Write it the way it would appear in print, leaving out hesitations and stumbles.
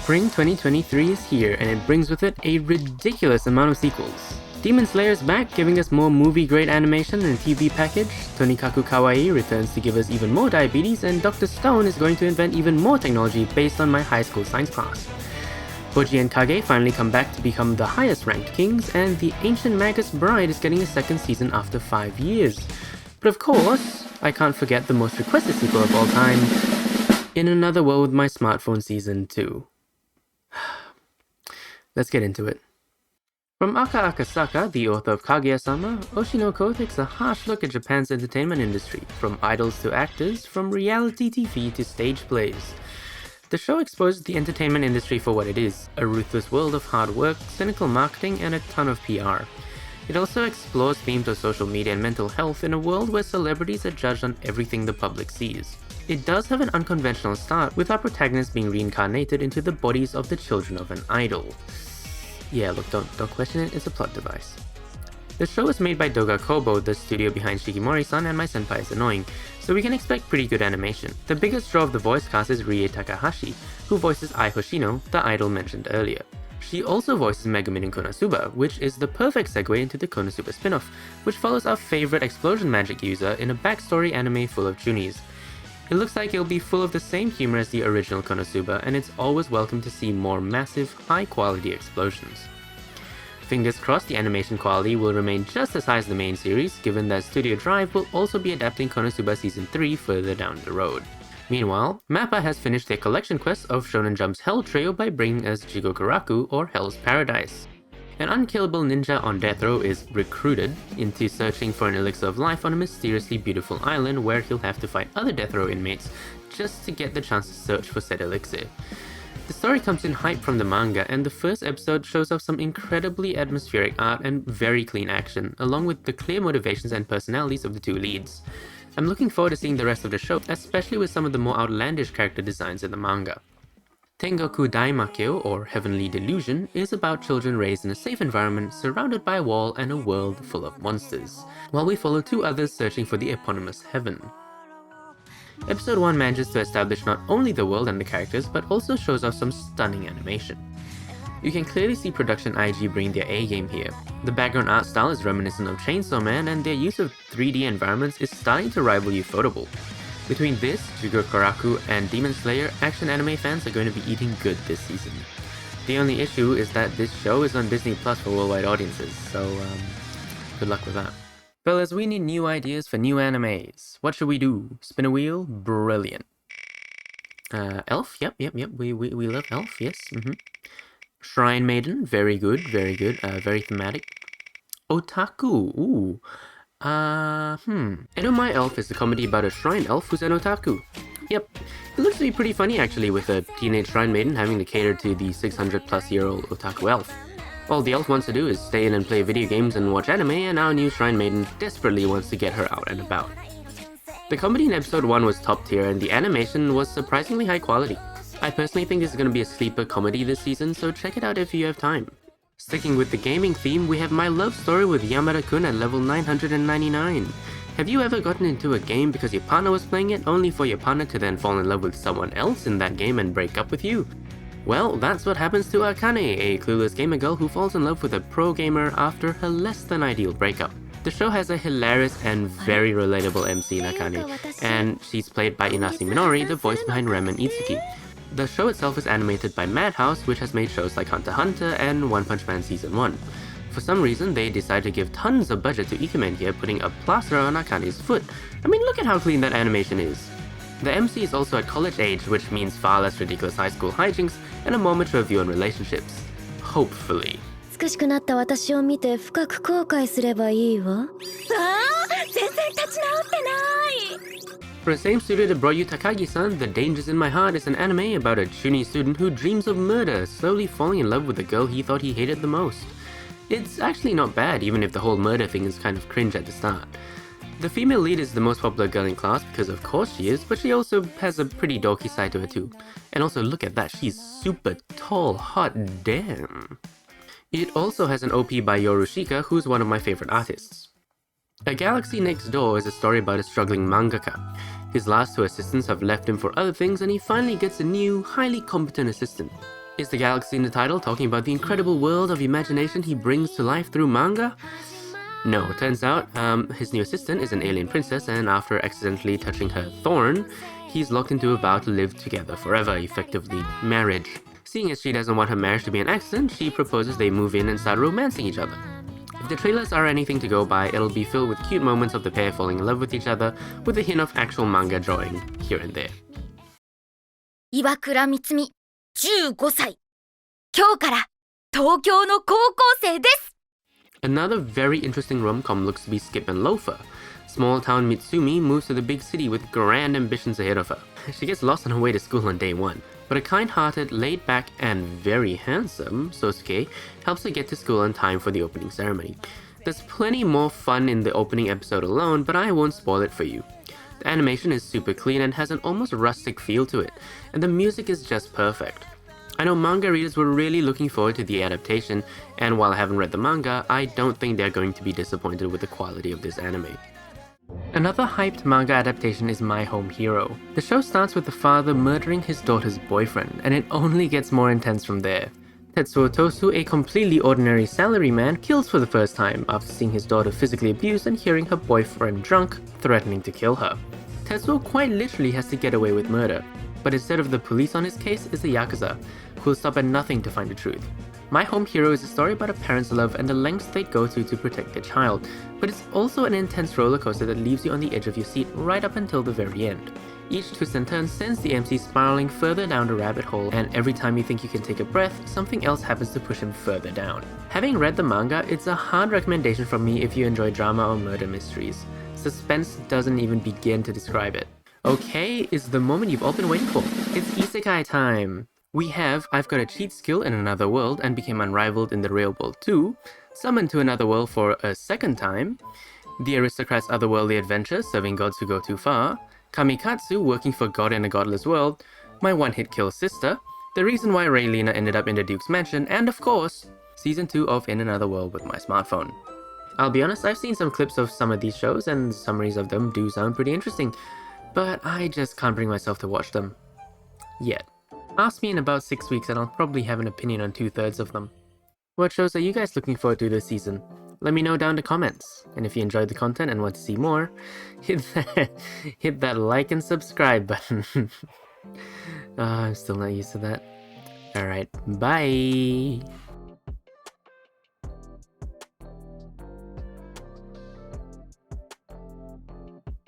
Spring 2023 is here, and it brings with it a ridiculous amount of sequels. Demon Slayer is back, giving us more movie-grade animation and TV package, Tokikaku Kawaii returns to give us even more diabetes, and Dr. Stone is going to invent even more technology based on my high school science class. Hoji and Kage finally come back to become the highest ranked kings, and the ancient Magus bride is getting a second season after 5 years. But of course, I can't forget the most requested sequel of all time, In Another World with My Smartphone Season 2. Let's get into it. From Aka Akasaka, the author of Kaguya-sama, Oshi no Ko takes a harsh look at Japan's entertainment industry, from idols to actors, from reality TV to stage plays. The show exposes the entertainment industry for what it is, a ruthless world of hard work, cynical marketing, and a ton of PR. It also explores themes of social media and mental health in a world where celebrities are judged on everything the public sees. It does have an unconventional start, with our protagonists being reincarnated into the bodies of the children of an idol. Yeah, look, don't question it, it's a plot device. The show is made by Doga Kobo, the studio behind Shikimori-san and My Senpai is Annoying, so we can expect pretty good animation. The biggest draw of the voice cast is Rie Takahashi, who voices Ai Hoshino, the idol mentioned earlier. She also voices Megumin in KonoSuba, which is the perfect segue into the KonoSuba spin-off, which follows our favorite explosion magic user in a backstory anime full of chunis. It looks like it'll be full of the same humor as the original KonoSuba, and it's always welcome to see more massive, high-quality explosions. Fingers crossed the animation quality will remain just as high as the main series, given that Studio Drive will also be adapting KonoSuba Season 3 further down the road. Meanwhile, MAPPA has finished their collection quest of Shonen Jump's Hell trio by bringing us Jigokuraku, or Hell's Paradise. An unkillable ninja on death row is recruited into searching for an elixir of life on a mysteriously beautiful island where he'll have to fight other death row inmates just to get the chance to search for said elixir. The story comes in hype from the manga, and the first episode shows off some incredibly atmospheric art and very clean action, along with the clear motivations and personalities of the two leads. I'm looking forward to seeing the rest of the show, especially with some of the more outlandish character designs in the manga. Tengoku Daimakyou, or Heavenly Delusion, is about children raised in a safe environment surrounded by a wall and a world full of monsters, while we follow two others searching for the eponymous heaven. Episode 1 manages to establish not only the world and the characters, but also shows off some stunning animation. You can clearly see production IG bring their A-game here. The background art style is reminiscent of Chainsaw Man, and their use of 3D environments is starting to rival Ufotable. Between this, Jigokuraku, and Demon Slayer, action anime fans are going to be eating good this season. The only issue is that this show is on Disney Plus for worldwide audiences, so good luck with that. Fellas, we need new ideas for new animes. What should we do? Spin a wheel? Brilliant. Elf? Yep. We love Elf, yes. Shrine Maiden? Very good. Very thematic. Otaku? Ooh. Edomae Elf is a comedy about a shrine elf who's an otaku. Yep. It looks to be pretty funny actually, with a teenage shrine maiden having to cater to the 600-plus-year-old otaku elf. All the elf wants to do is stay in and play video games and watch anime, and our new shrine maiden desperately wants to get her out and about. The comedy in episode 1 was top tier, and the animation was surprisingly high quality. I personally think this is going to be a sleeper comedy this season, so check it out if you have time. Sticking with the gaming theme, we have My Love Story with Yamada-kun at level 999. Have you ever gotten into a game because your partner was playing it, only for your partner to then fall in love with someone else in that game and break up with you? Well, that's what happens to Akane, a clueless gamer girl who falls in love with a pro gamer after her less than ideal breakup. The show has a hilarious and very relatable MC in Akane, and she's played by Inasi Minori, the voice behind Rem and Itsuki. The show itself is animated by Madhouse, which has made shows like Hunter x Hunter and One Punch Man Season 1. For some reason, they decided to give tons of budget to Ikemen here, putting a plaster on Akane's foot. I mean, look at how clean that animation is. The MC is also at college age, which means far less ridiculous high school hijinks and a more mature view on relationships. Hopefully. For the same studio that brought you Takagi-san, The Dangers in My Heart is an anime about a chunin student who dreams of murder, slowly falling in love with the girl he thought he hated the most. It's actually not bad, even if the whole murder thing is kind of cringe at the start. The female lead is the most popular girl in class because of course she is, but she also has a pretty dorky side to her too. And also look at that, she's super tall, hot damn. It also has an OP by Yorushika, who's one of my favorite artists. A Galaxy Next Door is a story about a struggling mangaka. His last two assistants have left him for other things, and he finally gets a new, highly competent assistant. Is the galaxy in the title talking about the incredible world of imagination he brings to life through manga? No, turns out his new assistant is an alien princess, and after accidentally touching her thorn, he's locked into a vow to live together forever, effectively marriage. Seeing as she doesn't want her marriage to be an accident, she proposes they move in and start romancing each other. If the trailers are anything to go by, it'll be filled with cute moments of the pair falling in love with each other, with a hint of actual manga drawing here and there. 岩倉美津美、15歳。今日から東京の高校生です。 Another very interesting rom-com looks to be Skip and Loafer. Small-town Mitsumi moves to the big city with grand ambitions ahead of her. She gets lost on her way to school on day one, but a kind-hearted, laid-back, and very handsome Sosuke helps her get to school on time for the opening ceremony. There's plenty more fun in the opening episode alone, but I won't spoil it for you. The animation is super clean and has an almost rustic feel to it, and the music is just perfect. I know manga readers were really looking forward to the adaptation, and while I haven't read the manga, I don't think they're going to be disappointed with the quality of this anime. Another hyped manga adaptation is My Home Hero. The show starts with the father murdering his daughter's boyfriend, and it only gets more intense from there. Tetsuo Tosu, a completely ordinary salaryman, kills for the first time after seeing his daughter physically abused and hearing her boyfriend drunk, threatening to kill her. Tetsuo quite literally has to get away with murder, but instead of the police on his case is the Yakuza, who will stop at nothing to find the truth. My Home Hero is a story about a parent's love and the lengths they'd go to protect their child, but it's also an intense roller coaster that leaves you on the edge of your seat right up until the very end. Each twist and turn sends the MC spiraling further down the rabbit hole, and every time you think you can take a breath, something else happens to push him further down. Having read the manga, it's a hard recommendation from me if you enjoy drama or murder mysteries. Suspense doesn't even begin to describe it. Okay, it's the moment you've all been waiting for. It's Isekai time! We have I've got a cheat skill in another world and became unrivaled in the real world too, summoned to another world for a second time, the Aristocrat's otherworldly adventure serving gods who go too far, Kamikatsu working for God in a godless world, my one-hit kill sister, the reason why Raelina ended up in the Duke's mansion, and of course, Season 2 of In Another World with my smartphone. I'll be honest, I've seen some clips of some of these shows and summaries of them do sound pretty interesting, but I just can't bring myself to watch them. Yet. Ask me in about 6 weeks and I'll probably have an opinion on 2/3 of them. What shows are you guys looking forward to this season? Let me know down in the comments. And if you enjoyed the content and want to see more, hit that like and subscribe button. I'm still not used to that. Alright, bye!